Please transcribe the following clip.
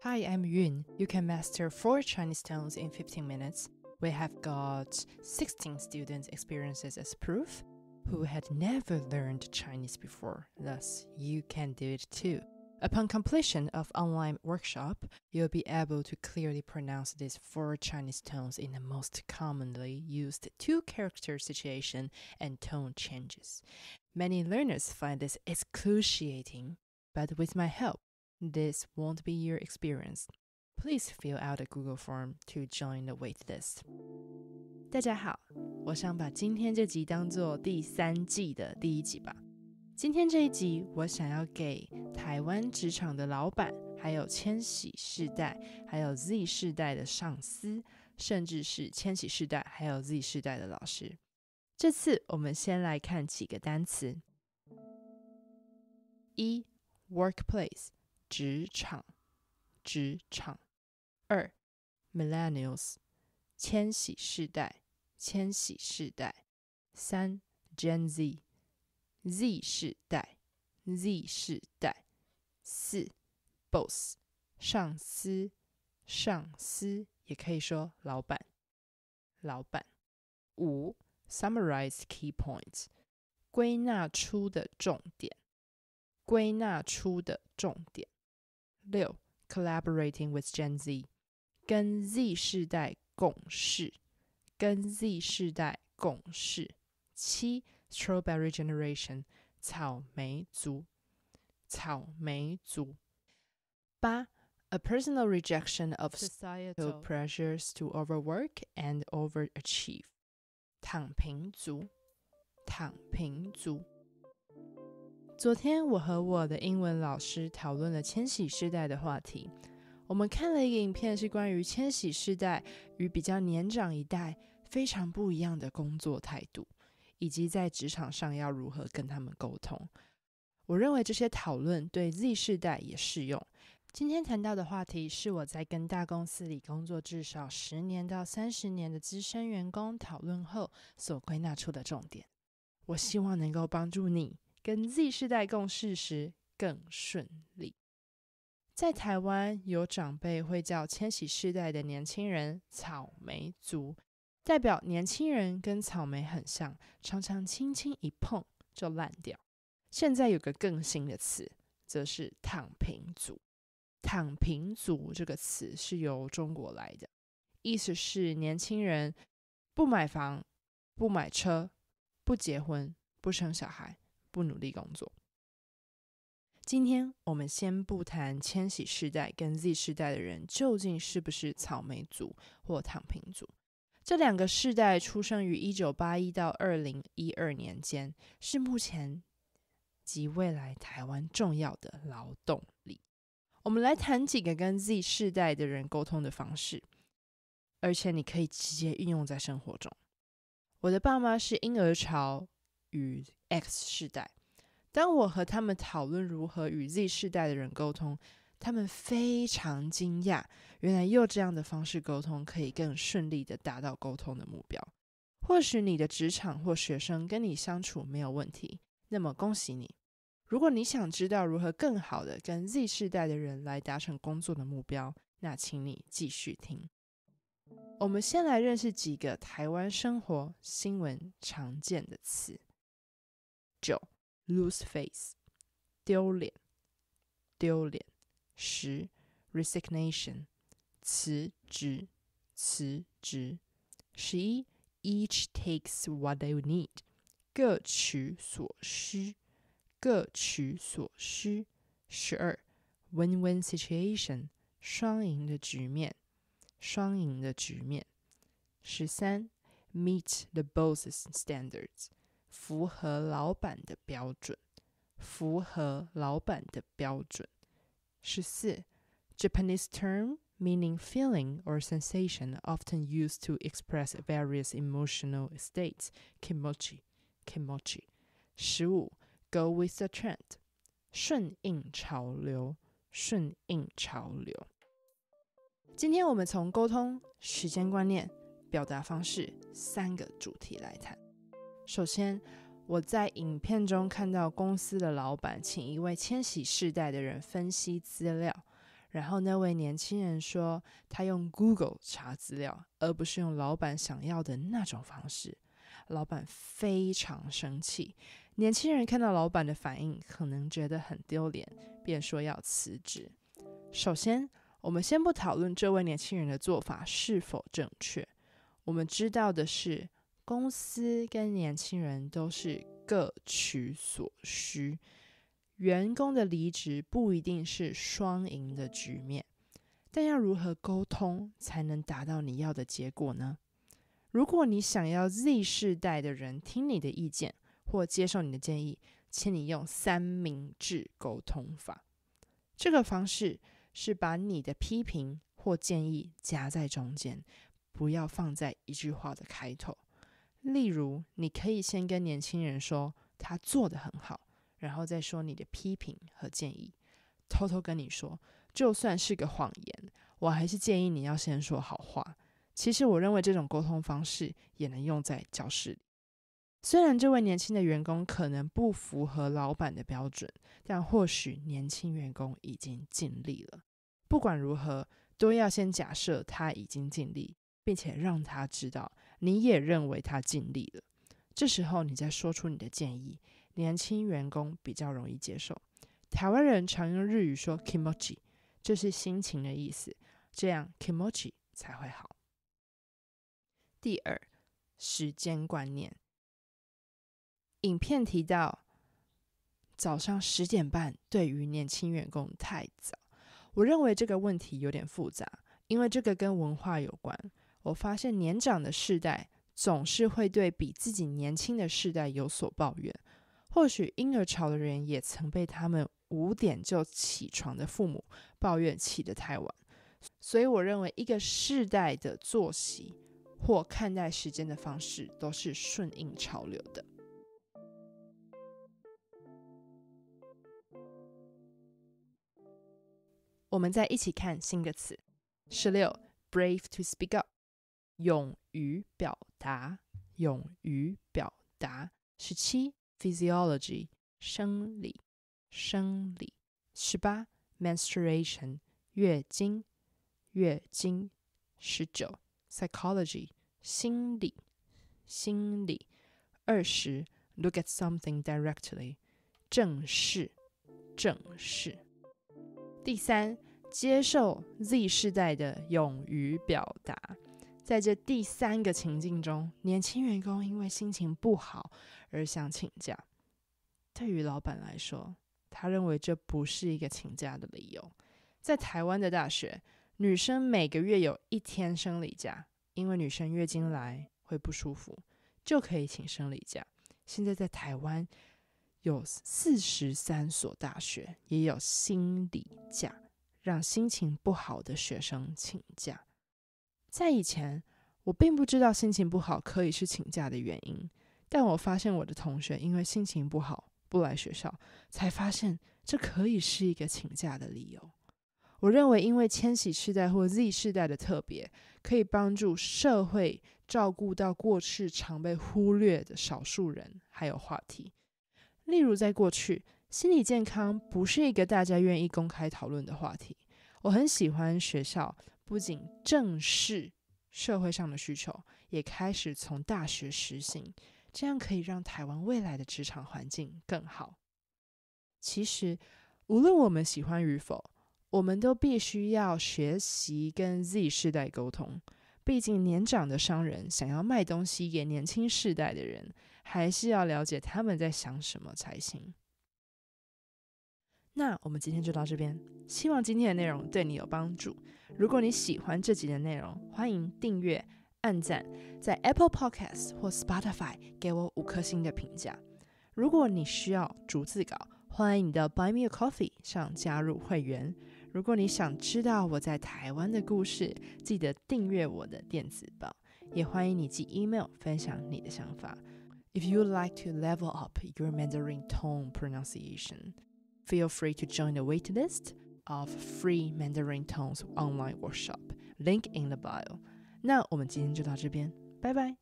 Hi, I'm Yun. You can master 4 Chinese tones in 15 minutes. We have got 16 students' experiences as proof who had never learned Chinese before, thus you can do it too. Upon completion of online workshop, you'll be able to clearly pronounce these 4 Chinese tones in the most commonly used 2-character situation and tone changes. Many learners find this excruciating, but with my help, this won't be your experience. Please fill out a Google form to join the waitlist. 大家好，我想把今天这集当作第3季的第1集吧。今天这一集，我想要给台湾职场的老板，还有千禧世代，还有 Z 世代的上司，甚至是千禧世代还有 Z 世代的老师。这次我们先来看几个单词。1. Workplace 职场 2. Millennials 千禧世代 3. Gen Z Z 世代 4. Boss 上司也可以说老板 5. Summarize key points 归纳出的重点 6. Collaborating with Gen Z 跟 Z 世代共事 7. Strawberry Generation 草莓族 8. A personal rejection of societal pressures to overwork and overachieve 躺平族昨天我和我的英文老师讨论了千禧世代的话题，我们看了一个影片，是关于千禧世代与比较年长一代非常不一样的工作态度，以及在职场上要如何跟他们沟通。我认为这些讨论对 Z 世代也适用。今天谈到的话题是我在跟大公司里工作至少10年到30年的资深员工讨论后所归纳出的重点。我希望能够帮助你跟 Z 世代共事时更顺利。在台湾，有长辈会叫千禧世代的年轻人草莓族，代表年轻人跟草莓很像，常常轻轻一碰就烂掉。现在有个更新的词，则是躺平族。躺平族这个词是由中国来的，意思是年轻人不买房、不买车、不结婚、不生小孩、不努力工作。今天我们先不谈千禧世代跟 Z 世代的人究竟是不是草莓族或躺平族。这两个世代出生于1981到2012年间，是目前及未来台湾重要的劳动力。我们来谈几个跟 Z 世代的人沟通的方式，而且你可以直接运用在生活中。我的爸妈是婴儿潮与 X 世代，当我和他们讨论如何与 Z 世代的人沟通，他们非常惊讶，原来用这样的方式沟通可以更顺利的达到沟通的目标。或许你的职场或学生跟你相处没有问题，那么恭喜你。如果你想知道如何更好的跟 Z 世代的人来达成工作的目标，那请你继续听。我们先来认识几个台湾生活新闻常见的词。9. Lose face 丢脸 10. Resignation 辞职 11. Each takes what they need 各取所需 12. Win-win situation 双赢的局面 13. Meet the boss's standards 符合老板的标准 14. Japanese term meaning feeling or sensation often used to express various emotional states kimochi 15. Go with the trend 顺应潮流今天我们从沟通、时间观念、表达方式3个主题来谈。首先，我在影片中看到公司的老板请一位千禧世代的人分析资料，然后那位年轻人说他用 Google 查资料，而不是用老板想要的那种方式。老板非常生气，年轻人看到老板的反应可能觉得很丢脸，便说要辞职。首先，我们先不讨论这位年轻人的做法是否正确，我们知道的是公司跟年轻人都是各取所需，员工的离职不一定是双赢的局面，但要如何沟通才能达到你要的结果呢？如果你想要 Z 世代的人听你的意见或接受你的建议，请你用三明治沟通法。这个方式是把你的批评或建议夹在中间，不要放在一句话的开头。例如，你可以先跟年轻人说他做得很好，然后再说你的批评和建议。偷偷跟你说，就算是个谎言，我还是建议你要先说好话。其实我认为这种沟通方式也能用在教室里。虽然这位年轻的员工可能不符合老板的标准，但或许年轻员工已经尽力了。不管如何，都要先假设他已经尽力，并且让他知道你也认为他尽力了。这时候你再说出你的建议，年轻员工比较容易接受。台湾人常用日语说 kimochi， 这是心情的意思，这样 kimochi 才会好。第二，时间观念。影片提到早上10点半对于年轻员工太早，我认为这个问题有点复杂，因为这个跟文化有关。我发现年长的世代总是会对比自己年轻的世代有所抱怨，或许婴儿潮的人也曾被他们5点就起床的父母抱怨起得太晚。所以我认为一个世代的作息或看待时间的方式都是顺应潮流的。我们再一起看新个词。16 Brave to speak up， 勇于表达，勇于表达。17 Physiology， 生理，生理。18 Menstruation， 月经，月经。19 Psychology， 心理，心理。20 Look at something directly， 正视，正视。第三，接受 Z 世代的勇于表达。在这第3个情境中，年轻员工因为心情不好而想请假。对于老板来说，他认为这不是一个请假的理由。在台湾的大学，女生每个月有1天生理假，因为女生月经来会不舒服，就可以请生理假。现在在台湾有43所大学也有心理假，让心情不好的学生请假。在以前，我并不知道心情不好可以是请假的原因，但我发现我的同学因为心情不好不来学校，才发现这可以是一个请假的理由。我认为因为千禧世代或 Z 世代的特别，可以帮助社会照顾到过去常被忽略的少数人还有话题。例如在过去，心理健康不是一个大家愿意公开讨论的话题。我很喜欢学校不仅正视社会上的需求，也开始从大学实行，这样可以让台湾未来的职场环境更好。其实无论我们喜欢与否，我们都必须要学习跟 Z 世代沟通。毕竟年长的商人想要卖东西给年轻世代的人，还是要了解他们在想什么才行。那我们今天就到这边，希望今天的内容对你有帮助。如果你喜欢这集的内容，欢迎订阅、按赞，在 Apple Podcast 或 Spotify 给我5颗星的评价。如果你需要逐字稿，欢迎你到 Buy Me a Coffee 上加入会员。如果你想知道我在台湾的故事，记得订阅我的电子报，也欢迎你寄 email 分享你的想法。If you would like to level up your Mandarin tone pronunciation, feel free to join the waitlist of free Mandarin Tones online workshop, link in the bio. 那我们今天就到这边，拜拜。